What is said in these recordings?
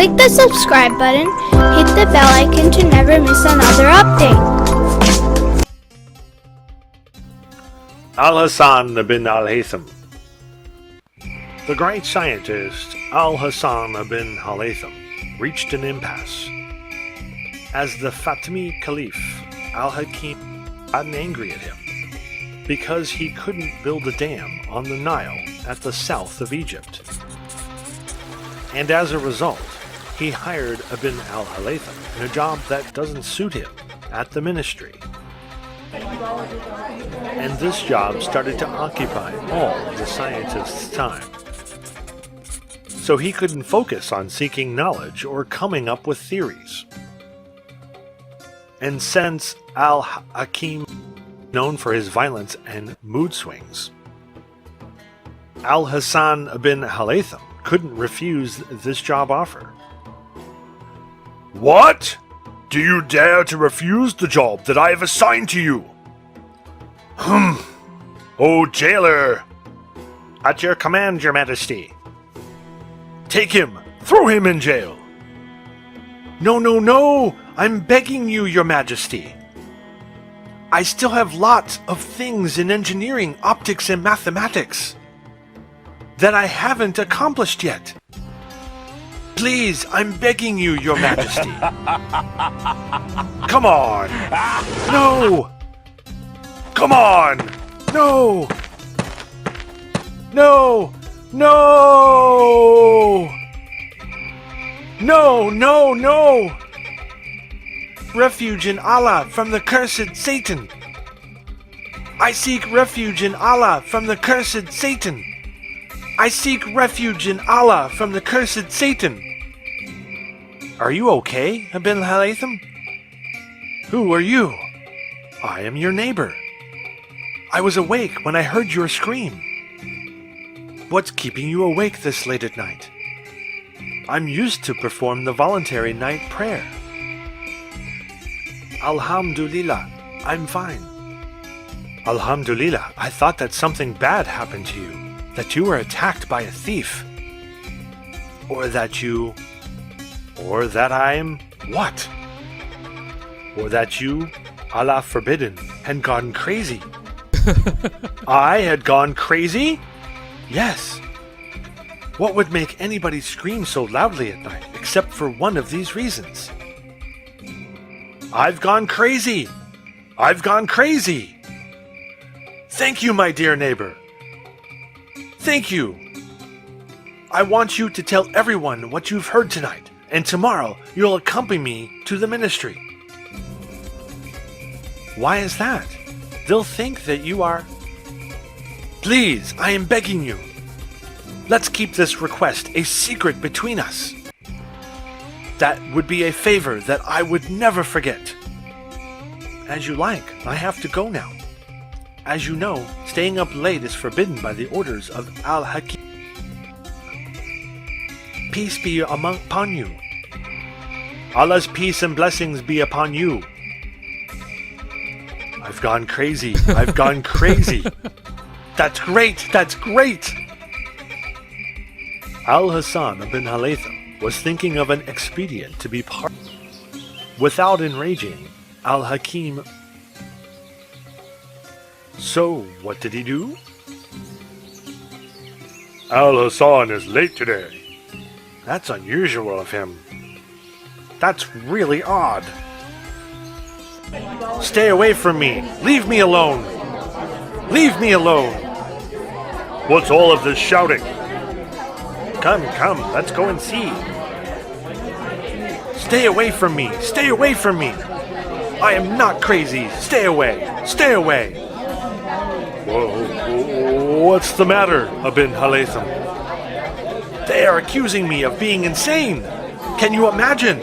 Click the subscribe button, hit the bell icon to never miss another update. Al-Hassan bin Al-Haytham. The great scientist Al-Hassan bin Al-Haytham reached an impasse. As the Fatimid Caliph, Al-Hakim gotten angry at him because he couldn't build a dam on the Nile at the south of Egypt. And as a result, he hired Ibn al-Haytham in a job that doesn't suit him at the ministry. And this job started to occupy all of the scientist's time. So he couldn't focus on seeking knowledge or coming up with theories. And since Al-Hakim was known for his violence and mood swings, Al-Hassan bin Al-Haytham couldn't refuse this job offer. What? Do you dare to refuse the job that I have assigned to you? Oh, jailer! At your command, your majesty. Take him! Throw him in jail! No! I'm begging you, your majesty. I still have lots of things in engineering, optics, and mathematics that I haven't accomplished yet. Please, I'm begging you, your majesty. Come on! No! Come on! No! No! No! No! Refuge in Allah from the cursed Satan. I seek refuge in Allah from the cursed Satan. I seek refuge in Allah from the cursed Satan. Are you okay, Ibn al-Haytham? Who are you? I am your neighbor. I was awake when I heard your scream. What's keeping you awake this late at night? I'm used to perform the voluntary night prayer. Alhamdulillah, I'm fine. Alhamdulillah, I thought that something bad happened to you. That you were attacked by a thief. Or that I'm what? Or that you, Allah forbidden, had gone crazy. I had gone crazy? Yes. What would make anybody scream so loudly at night except for one of these reasons? I've gone crazy! I've gone crazy! Thank you, my dear neighbor. Thank you. I want you to tell everyone what you've heard tonight, and tomorrow you'll accompany me to the ministry. Why is that? They'll think that you are... Please, I am begging you. Let's keep this request a secret between us. That would be a favor that I would never forget. As you like, I have to go now. As you know, staying up late is forbidden by the orders of Al-Hakim. Peace be upon you. Allah's peace and blessings be upon you. I've gone crazy. I've gone crazy. That's great. That's great. Al-Hassan bin Al-Haytham was thinking of an expedient to be part. Without enraging, Al-Hakim. So, what did he do? Al-Hassan is late today. That's unusual of him. That's really odd. Stay away from me. Leave me alone. Leave me alone. What's all of this shouting? Come, let's go and see. Stay away from me. Stay away from me. I am not crazy. Stay away. Stay away. Whoa, what's the matter, Ibn al-Haytham? They are accusing me of being insane. Can you imagine?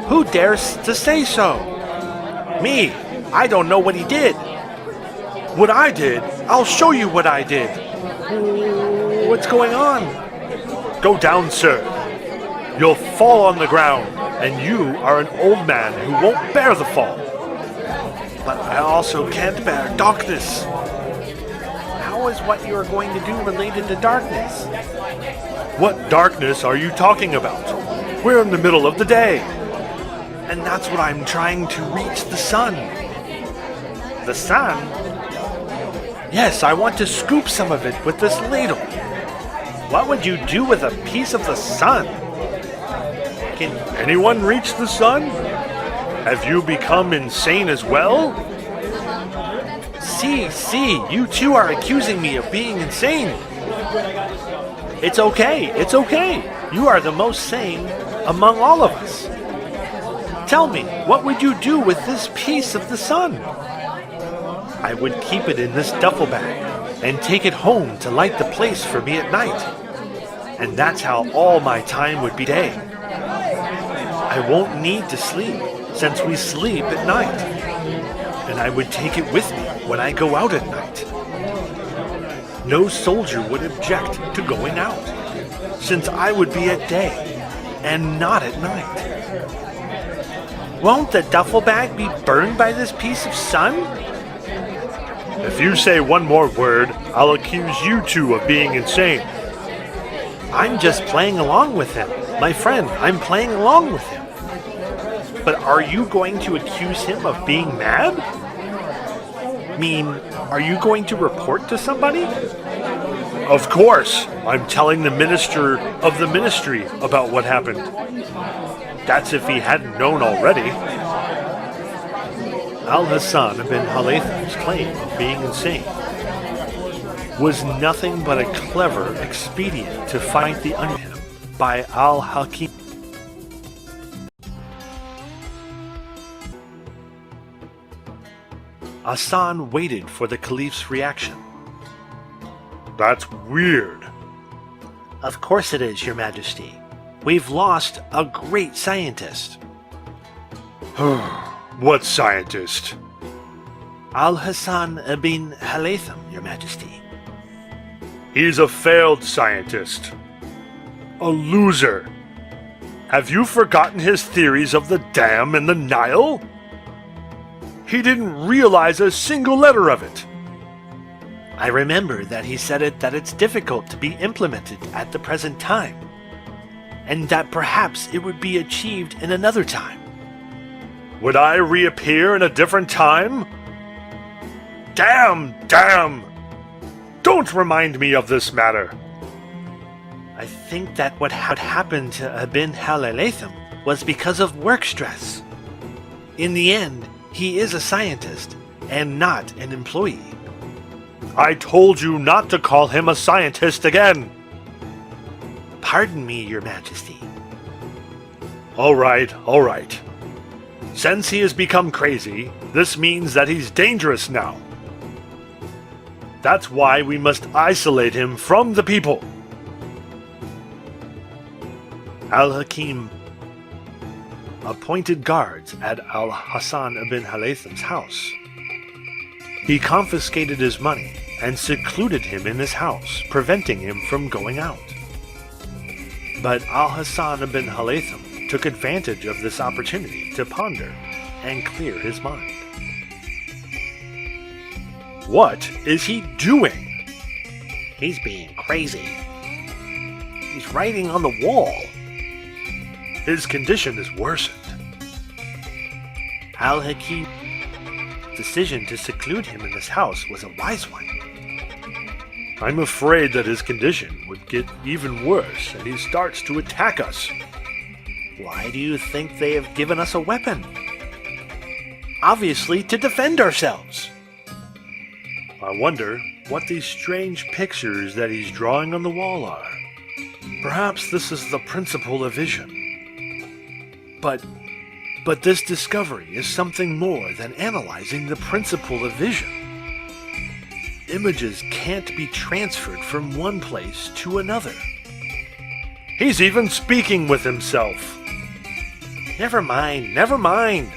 Who dares to say so? Me. I don't know what he did. What I did? I'll show you what I did. What's going on? Go down, sir. You'll fall on the ground, and you are an old man who won't bear the fall. But I also can't bear darkness. How is what you are going to do related to darkness? What darkness are you talking about? We're in the middle of the day. And that's what I'm trying to reach the sun. The sun? Yes, I want to scoop some of it with this ladle. What would you do with a piece of the sun? Can anyone reach the sun? Have you become insane as well? See, you two are accusing me of being insane. It's okay. You are the most sane among all of us. Tell me, what would you do with this piece of the sun? I would keep it in this duffel bag and take it home to light the place for me at night. And that's how all my time would be day. I won't need to sleep, since we sleep at night. And I would take it with me when I go out at night. No soldier would object to going out, since I would be at day and not at night. Won't the duffel bag be burned by this piece of sun? If you say one more word, I'll accuse you two of being insane. I'm just playing along with him. My friend, I'm playing along with him. But are you going to accuse him of being mad? Are you going to report to somebody? Of course, I'm telling the minister of the ministry about what happened. That's if he hadn't known already. Al-Hassan bin Halatham's claim of being insane was nothing but a clever expedient to fight the him by Al-Hakim. Hassan waited for the Caliph's reaction. That's weird. Of course it is, Your Majesty. We've lost a great scientist. What scientist? Al-Hassan bin Halatham, Your Majesty. He's a failed scientist. A loser. Have you forgotten his theories of the dam and the Nile? He didn't realize a single letter of it. I remember that he said that it's difficult to be implemented at the present time, and that perhaps it would be achieved in another time. Would I reappear in a different time? Damn! Don't remind me of this matter. I think that what had happened to Ibn Halatham was because of work stress. In the end, he is a scientist and not an employee. I told you not to call him a scientist again. Pardon me, Your Majesty. All right. Since he has become crazy, this means that he's dangerous now. That's why we must isolate him from the people. Al-Hakim appointed guards at Al-Hassan ibn Halatham's house. He confiscated his money and secluded him in his house, preventing him from going out. But Al-Hassan ibn Halatham took advantage of this opportunity to ponder and clear his mind. What is he doing? He's being crazy. He's writing on the wall. His condition is worsened. Al-Hakim's decision to seclude him in this house was a wise one. I'm afraid that his condition would get even worse and he starts to attack us. Why do you think they have given us a weapon? Obviously to defend ourselves. I wonder what these strange pictures that he's drawing on the wall are. Perhaps this is the principle of vision. But this discovery is something more than analyzing the principle of vision. Images can't be transferred from one place to another. He's even speaking with himself. Never mind.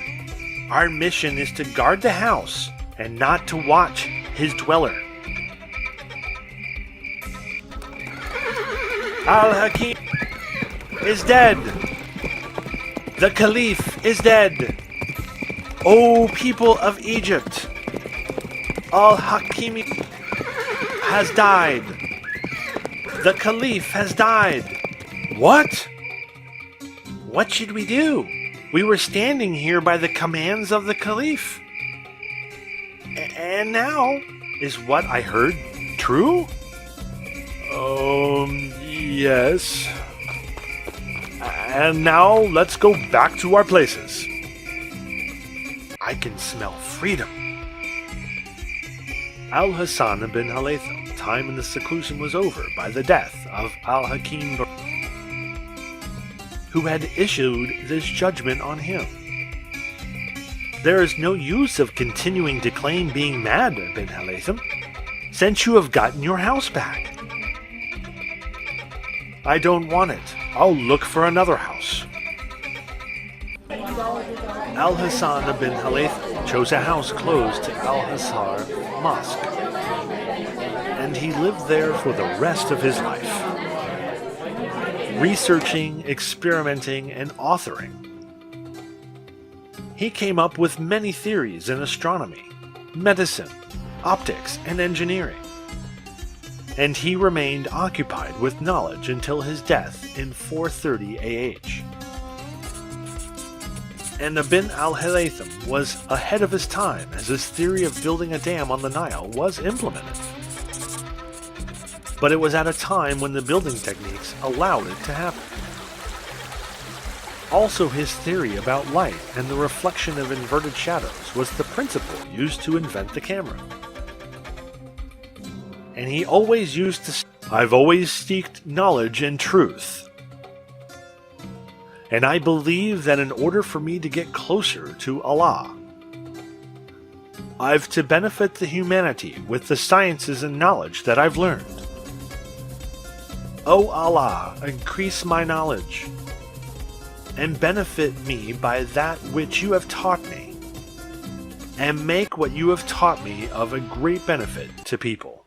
Our mission is to guard the house and not to watch his dweller. Al-Hakim is dead. The Caliph is dead. O people of Egypt, Al-Hakim has died. The Caliph has died. What? What should we do? We were standing here by the commands of the Caliph. And now, is what I heard true? Yes. And now let's go back to our places. I can smell freedom. Al-Hassan bin Halaytham, time in the seclusion was over by the death of Al-Hakim, who had issued this judgment on him. There is no use of continuing to claim being mad, bin Halaytham, since you have gotten your house back. I don't want it. I'll look for another house. Al-Hassan bin Halaytham chose a house close to Al-Hasar Mosque, and he lived there for the rest of his life, researching, experimenting, and authoring. He came up with many theories in astronomy, medicine, optics, and engineering, and he remained occupied with knowledge until his death in 430 AH. And Ibn al-Haytham was ahead of his time as his theory of building a dam on the Nile was implemented. But it was at a time when the building techniques allowed it to happen. Also, his theory about light and the reflection of inverted shadows was the principle used to invent the camera. And he always used to say, "I've always seeked knowledge and truth. And I believe that in order for me to get closer to Allah, I've to benefit the humanity with the sciences and knowledge that I've learned. O Allah, increase my knowledge, and benefit me by that which you have taught me, and make what you have taught me of a great benefit to people."